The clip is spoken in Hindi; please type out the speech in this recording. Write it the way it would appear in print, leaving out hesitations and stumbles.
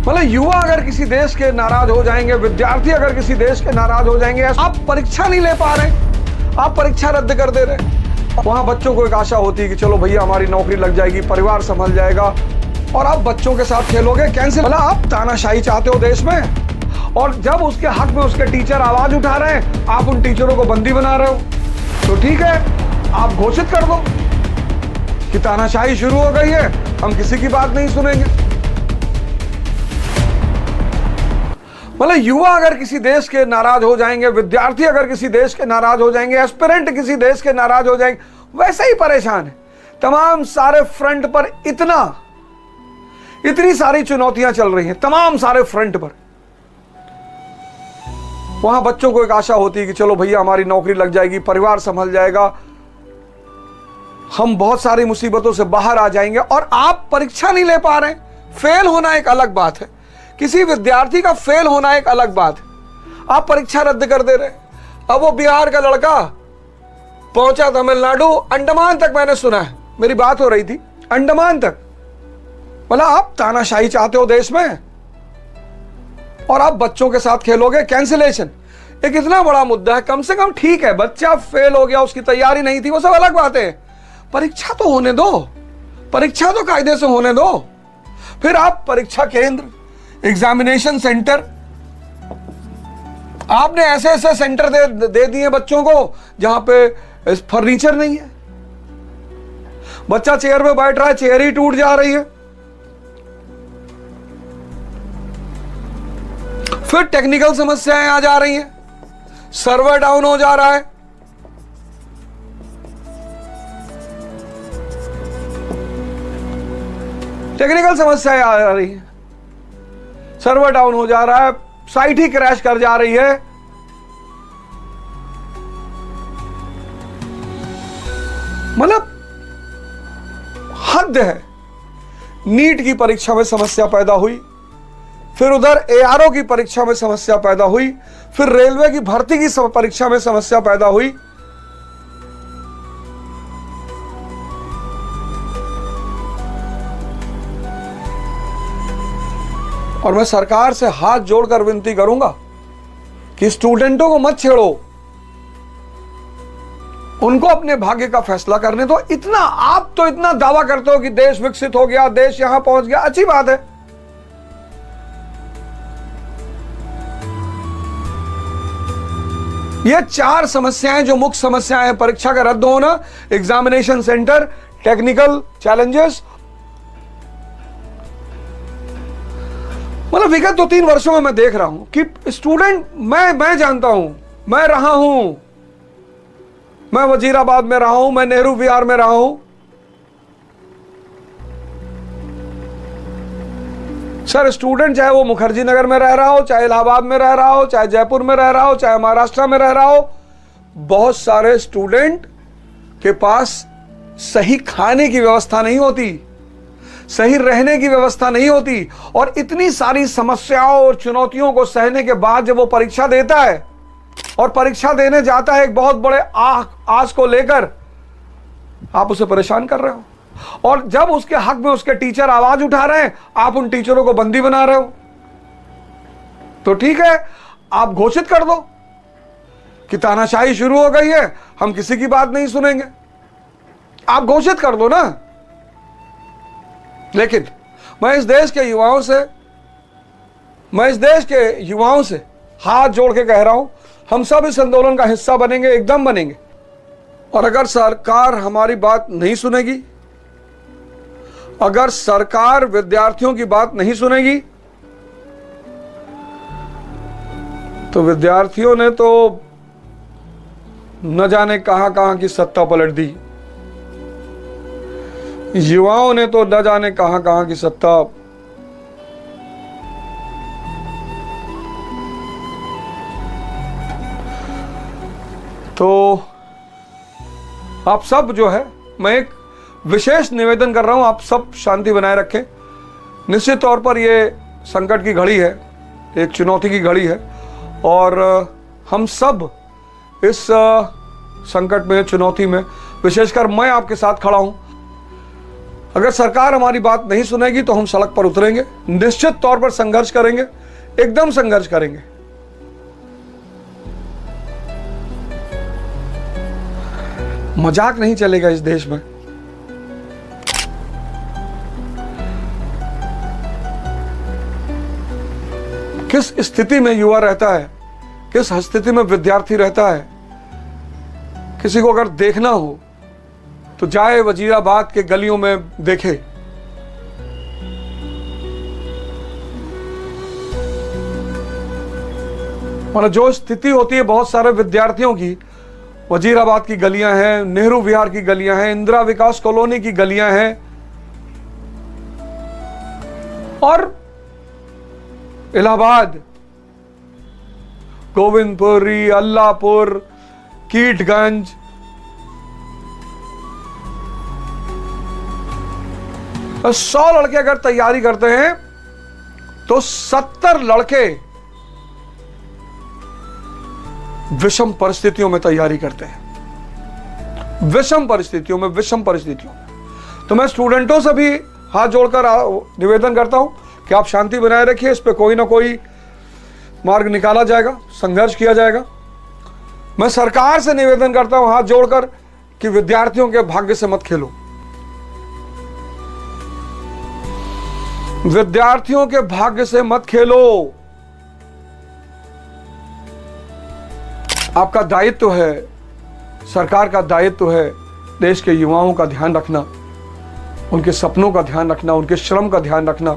मतलब युवा अगर किसी देश के नाराज हो जाएंगे, विद्यार्थी अगर किसी देश के नाराज हो जाएंगे, आप परीक्षा नहीं ले पा रहे, आप परीक्षा रद्द कर दे रहे, वहां बच्चों को एक आशा होती है कि चलो भैया हमारी नौकरी लग जाएगी, परिवार संभल जाएगा, और आप बच्चों के साथ खेलोगे कैंसिल। मतलब आप तानाशाही चाहते हो देश में, और जब उसके हक में उसके टीचर आवाज उठा रहे हैं, आप उन टीचरों को बंदी बना रहे हो। तो ठीक है, आप घोषित कर दो कि तानाशाही शुरू हो गई है, हम किसी की बात नहीं सुनेंगे। मतलब युवा अगर किसी देश के नाराज हो जाएंगे, विद्यार्थी अगर किसी देश के नाराज हो जाएंगे, एस्पिरेंट किसी देश के नाराज हो जाएंगे, वैसे ही परेशान है। तमाम सारे फ्रंट पर इतनी सारी चुनौतियां चल रही हैं, तमाम सारे फ्रंट पर। वहां बच्चों को एक आशा होती है कि चलो भैया हमारी नौकरी लग जाएगी, परिवार संभल जाएगा, हम बहुत सारी मुसीबतों से बाहर आ जाएंगे, और आप परीक्षा नहीं ले पा रहे। फेल होना एक अलग बात है, किसी विद्यार्थी का फेल होना एक अलग बात है, आप परीक्षा रद्द कर दे रहे। अब वो बिहार का लड़का पहुंचा तमिलनाडु, अंडमान तक मैंने सुना है, मेरी बात हो रही थी, अंडमान तक। मतलब आप तानाशाही चाहते हो देश में, और आप बच्चों के साथ खेलोगे कैंसिलेशन। एक इतना बड़ा मुद्दा है, कम से कम ठीक है, बच्चा फेल हो गया, उसकी तैयारी नहीं थी, वो सब अलग बात है, परीक्षा तो होने दो, परीक्षा तो कायदे से होने दो। फिर आप परीक्षा केंद्र, एग्जामिनेशन सेंटर, आपने ऐसे ऐसे सेंटर दे दिए बच्चों को जहां पे फर्नीचर नहीं है, बच्चा चेयर पे बैठ रहा है, चेयर ही टूट जा रही है। फिर टेक्निकल समस्याएं आ जा रही हैं, सर्वर डाउन हो जा रहा है, टेक्निकल समस्याएं आ रही हैं, सर्वर डाउन हो जा रहा है, साइट ही क्रैश कर जा रही है। मतलब हद है। नीट की परीक्षा में समस्या पैदा हुई, फिर उधर एआरओ की परीक्षा में समस्या पैदा हुई, फिर रेलवे की भर्ती की परीक्षा में समस्या पैदा हुई। और मैं सरकार से हाथ जोड़कर विनती करूंगा कि स्टूडेंटों को मत छेड़ो, उनको अपने भाग्य का फैसला करने दो। आप तो इतना दावा करते हो कि देश विकसित हो गया, देश यहां पहुंच गया, अच्छी बात है। ये 4 समस्याएं जो मुख्य समस्याएं हैं, परीक्षा का रद्द होना, एग्जामिनेशन सेंटर, टेक्निकल चैलेंजेस। मतलब विगत 2-3 वर्षों में मैं देख रहा हूं कि स्टूडेंट, मैं जानता हूं, मैं रहा हूं, मैं वजीराबाद में रहा हूं, मैं नेहरू विहार में रहा हूं। सर स्टूडेंट चाहे वो मुखर्जी नगर में रह रहा हो, चाहे इलाहाबाद में रह रहा हो, चाहे जयपुर में रह रहा हो, चाहे महाराष्ट्र में रह रहा हो, बहुत सारे स्टूडेंट के पास सही खाने की व्यवस्था नहीं होती, सही रहने की व्यवस्था नहीं होती, और इतनी सारी समस्याओं और चुनौतियों को सहने के बाद जब वो परीक्षा देता है और परीक्षा देने जाता है एक बहुत बड़े आस को लेकर, आप उसे परेशान कर रहे हो, और जब उसके हक में उसके टीचर आवाज उठा रहे हैं, आप उन टीचरों को बंदी बना रहे हो। तो ठीक है, आप घोषित कर दो कि तानाशाही शुरू हो गई है, हम किसी की बात नहीं सुनेंगे, आप घोषित कर दो ना। लेकिन मैं इस देश के युवाओं से हाथ जोड़ के कह रहा हूं, हम सब इस आंदोलन का हिस्सा बनेंगे, एकदम बनेंगे। और अगर सरकार हमारी बात नहीं सुनेगी, अगर सरकार विद्यार्थियों की बात नहीं सुनेगी, तो विद्यार्थियों ने तो न जाने कहां कहां की सत्ता पलट दी, युवाओं ने तो न जाने कहां कहां की सत्ता। तो आप सब जो है, मैं एक विशेष निवेदन कर रहा हूं, आप सब शांति बनाए रखें। निश्चित तौर पर ये संकट की घड़ी है, एक चुनौती की घड़ी है, और हम सब इस संकट में, चुनौती में, विशेषकर मैं आपके साथ खड़ा हूं। अगर सरकार हमारी बात नहीं सुनेगी तो हम सड़क पर उतरेंगे, निश्चित तौर पर संघर्ष करेंगे, एकदम संघर्ष करेंगे। मजाक नहीं चलेगा इस देश में। किस स्थिति में युवा रहता है, किस स्थिति में विद्यार्थी रहता है, किसी को अगर देखना हो तो जाए वजीराबाद के गलियों में देखे। मतलब जो स्थिति होती है बहुत सारे विद्यार्थियों की, वजीराबाद की गलियां हैं, नेहरू विहार की गलियां हैं, इंदिरा विकास कॉलोनी की गलियां हैं, और इलाहाबाद, गोविंदपुरी, अल्लाहपुर, कीटगंज, तो 100 लड़के अगर तैयारी करते हैं तो 70 लड़के विषम परिस्थितियों में तैयारी करते हैं, विषम परिस्थितियों में, विषम परिस्थितियों में। तो मैं स्टूडेंटों से भी हाथ जोड़कर निवेदन करता हूं कि आप शांति बनाए रखिए, इस पे कोई ना कोई मार्ग निकाला जाएगा, संघर्ष किया जाएगा। मैं सरकार से निवेदन करता हूं हाथ जोड़कर कि विद्यार्थियों के भाग्य से मत खेलो, विद्यार्थियों के भाग्य से मत खेलो। आपका दायित्व है, सरकार का दायित्व है देश के युवाओं का ध्यान रखना, उनके सपनों का ध्यान रखना, उनके श्रम का ध्यान रखना।